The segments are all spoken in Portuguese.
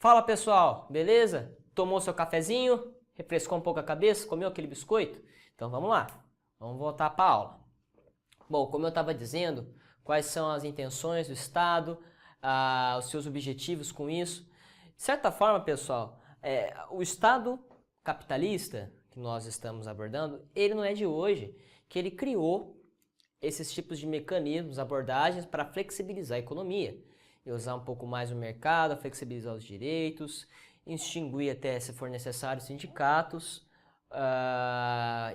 Fala pessoal, beleza? Tomou seu cafezinho? Refrescou um pouco a cabeça? Comeu aquele biscoito? Então vamos lá, vamos voltar para a aula. Bom, como eu estava dizendo, quais são as intenções do Estado, os seus objetivos com isso? De certa forma, pessoal, o Estado capitalista que nós estamos abordando, ele não é de hoje, que ele criou esses tipos de mecanismos, abordagens para flexibilizar a economia. E usar um pouco mais o mercado, flexibilizar os direitos, extinguir até, se for necessário, sindicatos,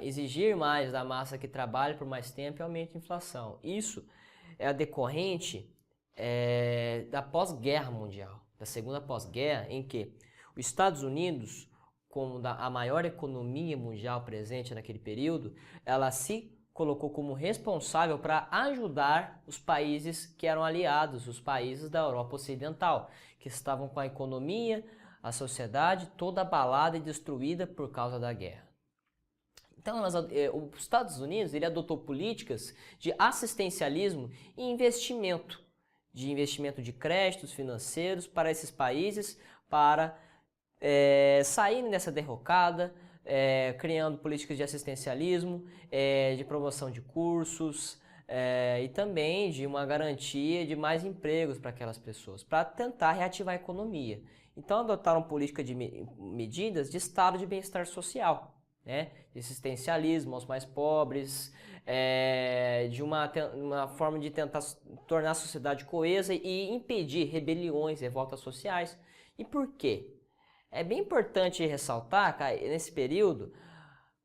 exigir mais da massa que trabalha por mais tempo e aumenta a inflação. Isso é a decorrente da pós-guerra mundial, da segunda pós-guerra, em que os Estados Unidos, como a maior economia mundial presente naquele período, ela se colocou como responsável para ajudar os países que eram aliados, os países da Europa Ocidental, que estavam com a economia, a sociedade toda abalada e destruída por causa da guerra. Então, os Estados Unidos ele adotou políticas de assistencialismo e investimento de créditos financeiros para esses países, para saírem dessa derrocada, criando políticas de assistencialismo, de promoção de cursos e também de uma garantia de mais empregos para aquelas pessoas, para tentar reativar a economia. Então adotaram política de medidas de estado de bem-estar social, né? De assistencialismo aos mais pobres, de uma forma de tentar tornar a sociedade coesa e impedir rebeliões, revoltas sociais. E por quê? É bem importante ressaltar que nesse período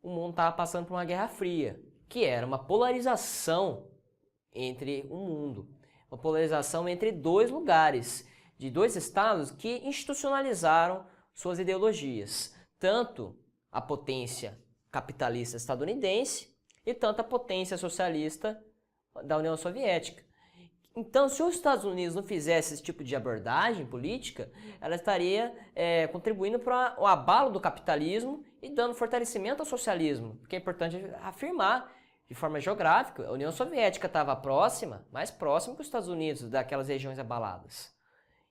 o mundo estava passando por uma Guerra Fria, que era uma polarização entre o mundo, uma polarização entre dois lugares, de dois estados que institucionalizaram suas ideologias, tanto a potência capitalista estadunidense e tanto a potência socialista da União Soviética. Então, se os Estados Unidos não fizesse esse tipo de abordagem política, ela estaria contribuindo para o abalo do capitalismo e dando fortalecimento ao socialismo, porque é importante afirmar, de forma geográfica, a União Soviética estava mais próxima que os Estados Unidos, daquelas regiões abaladas.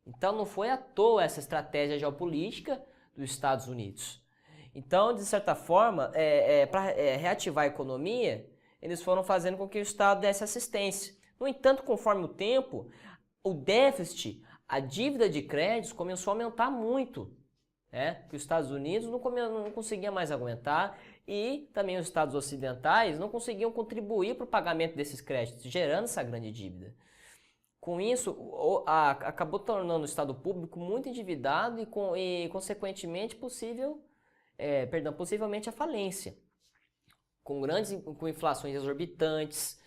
Então, não foi à toa essa estratégia geopolítica dos Estados Unidos. Então, de certa forma, para reativar a economia, eles foram fazendo com que o Estado desse assistência. No entanto, conforme o tempo, o déficit, a dívida de créditos começou a aumentar muito, né? Que os Estados Unidos não conseguiam mais aguentar e também os Estados ocidentais não conseguiam contribuir para o pagamento desses créditos, gerando essa grande dívida. Com isso, acabou tornando o Estado público muito endividado e consequentemente, possivelmente a falência, com inflações exorbitantes,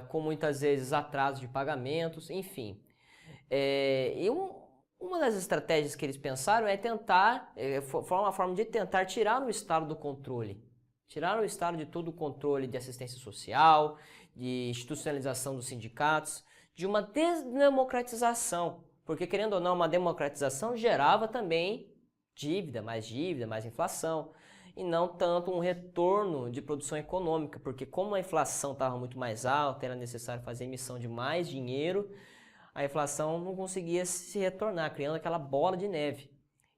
com muitas vezes atraso de pagamentos, enfim. Uma das estratégias que eles pensaram foi uma forma de tentar tirar o Estado do controle, tirar o Estado de todo o controle de assistência social, de institucionalização dos sindicatos, de uma desdemocratização, porque querendo ou não, uma democratização gerava também dívida, mais inflação, e não tanto um retorno de produção econômica, porque como a inflação estava muito mais alta, era necessário fazer emissão de mais dinheiro, a inflação não conseguia se retornar, criando aquela bola de neve.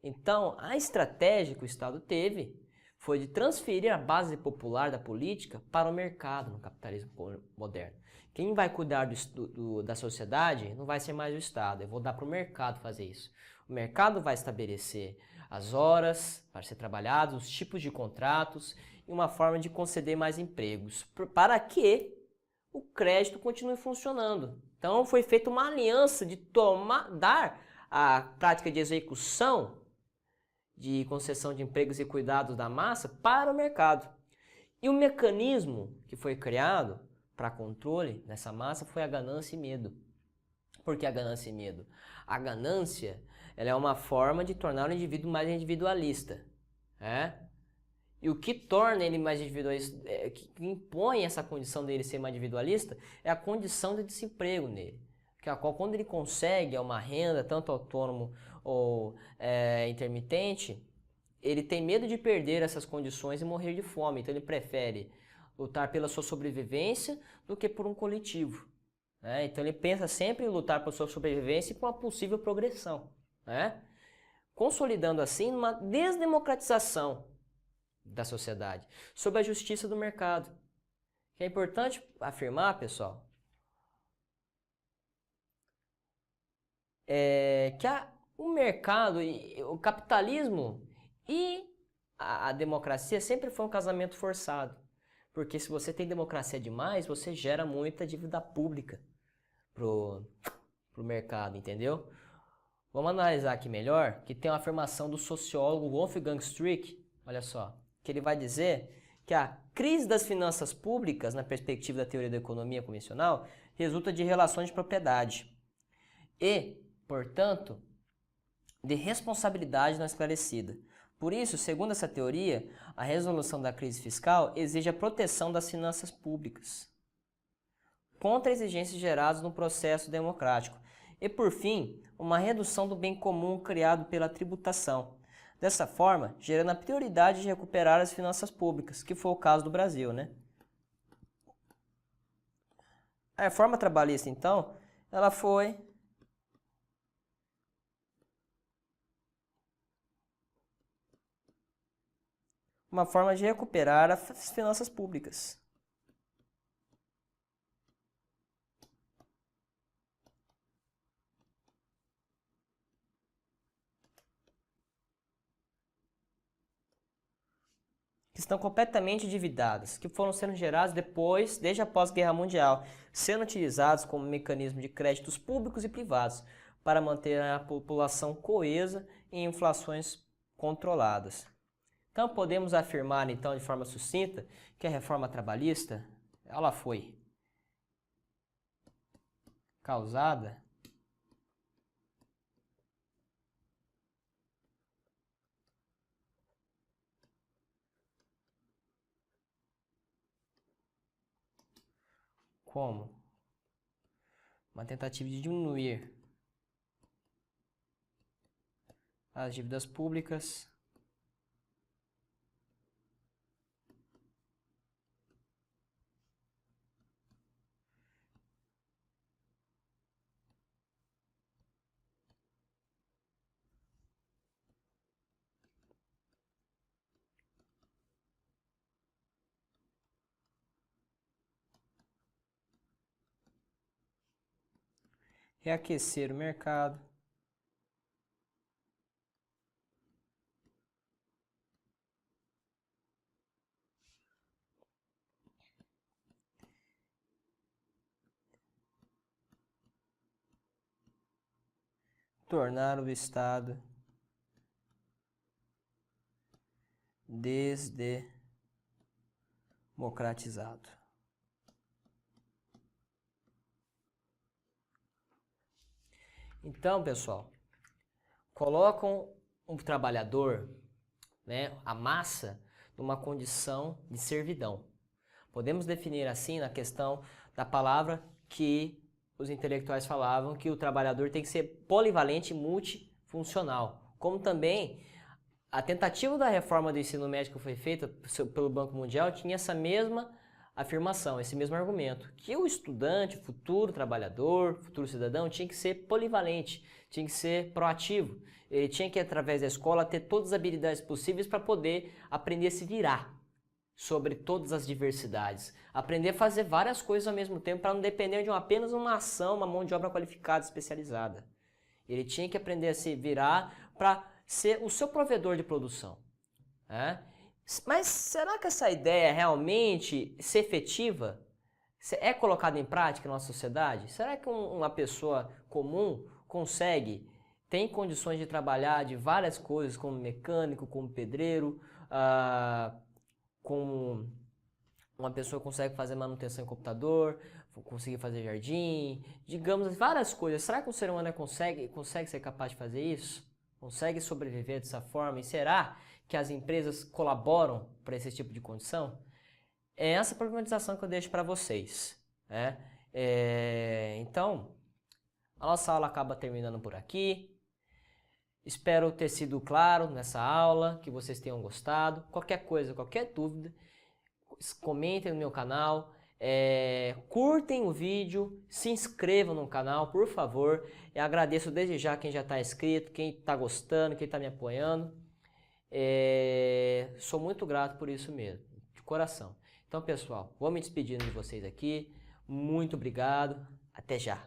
Então, a estratégia que o Estado teve foi de transferir a base popular da política para o mercado no capitalismo moderno. Quem vai cuidar da sociedade não vai ser mais o Estado, eu vou dar para o mercado fazer isso. O mercado vai estabelecer as horas para ser trabalhadas, os tipos de contratos e uma forma de conceder mais empregos, para que o crédito continue funcionando. Então foi feita uma aliança de dar a prática de execução de concessão de empregos e cuidados da massa para o mercado. E o mecanismo que foi criado para controle dessa massa foi a ganância e medo. Por que a ganância e medo? A ganância ela é uma forma de tornar o indivíduo mais individualista. E o que torna ele mais individualista, que impõe essa condição dele ser mais individualista, é a condição de desemprego nele. Que a qual, quando ele consegue uma renda, tanto autônomo ou intermitente, ele tem medo de perder essas condições e morrer de fome. Então ele prefere lutar pela sua sobrevivência do que por um coletivo. Então ele pensa sempre em lutar por sua sobrevivência e por uma possível progressão. né? Consolidando assim uma desdemocratização da sociedade, sob a justiça do mercado. Que é importante afirmar, pessoal, que o mercado, o capitalismo e a democracia sempre foi um casamento forçado. Porque se você tem democracia demais, você gera muita dívida pública pro mercado, entendeu? Vamos analisar aqui melhor, que tem uma afirmação do sociólogo Wolfgang Strick, olha só, que ele vai dizer que a crise das finanças públicas, na perspectiva da teoria da economia convencional, resulta de relações de propriedade e, portanto, de responsabilidade não esclarecida. Por isso, segundo essa teoria, a resolução da crise fiscal exige a proteção das finanças públicas contra exigências geradas no processo democrático e, por fim, uma redução do bem comum criado pela tributação. Dessa forma, gerando a prioridade de recuperar as finanças públicas, que foi o caso do Brasil, né? A reforma trabalhista, então, ela foi uma forma de recuperar as finanças públicas. Que estão completamente endividadas, que foram sendo geradas depois, desde a pós-guerra mundial, sendo utilizados como mecanismo de créditos públicos e privados para manter a população coesa e inflações controladas. Então podemos afirmar então de forma sucinta que a reforma trabalhista ela foi causada como uma tentativa de diminuir as dívidas públicas reaquecer o mercado, tornar o Estado desdemocratizado. Então, pessoal, colocam o trabalhador, né, a massa, numa condição de servidão. Podemos definir assim na questão da palavra que os intelectuais falavam que o trabalhador tem que ser polivalente e multifuncional. Como também a tentativa da reforma do ensino médio que foi feita pelo Banco Mundial tinha essa mesma afirmação, esse mesmo argumento, que o estudante, futuro trabalhador, futuro cidadão, tinha que ser polivalente, tinha que ser proativo. Ele tinha que, através da escola, ter todas as habilidades possíveis para poder aprender a se virar sobre todas as diversidades. Aprender a fazer várias coisas ao mesmo tempo para não depender de apenas uma ação, uma mão de obra qualificada, especializada. Ele tinha que aprender a se virar para ser o seu provedor de produção. Né? Mas será que essa ideia realmente ser efetiva é colocada em prática na nossa sociedade? Será que uma pessoa comum consegue, tem condições de trabalhar de várias coisas, como mecânico, como pedreiro, como uma pessoa consegue fazer manutenção em computador, conseguir fazer jardim, digamos, várias coisas. Será que um ser humano consegue ser capaz de fazer isso? Consegue sobreviver dessa forma? E será que as empresas colaboram para esse tipo de condição? É essa problematização que eu deixo para vocês. Né? Então, a nossa aula acaba terminando por aqui. Espero ter sido claro nessa aula, que vocês tenham gostado. Qualquer coisa, qualquer dúvida, comentem no meu canal. Curtem o vídeo, se inscrevam no canal, por favor. Eu agradeço desde já quem já está inscrito, quem está gostando, quem está me apoiando. Sou muito grato por isso mesmo, de coração. Então, pessoal, vou me despedindo de vocês aqui. Muito obrigado. Até já.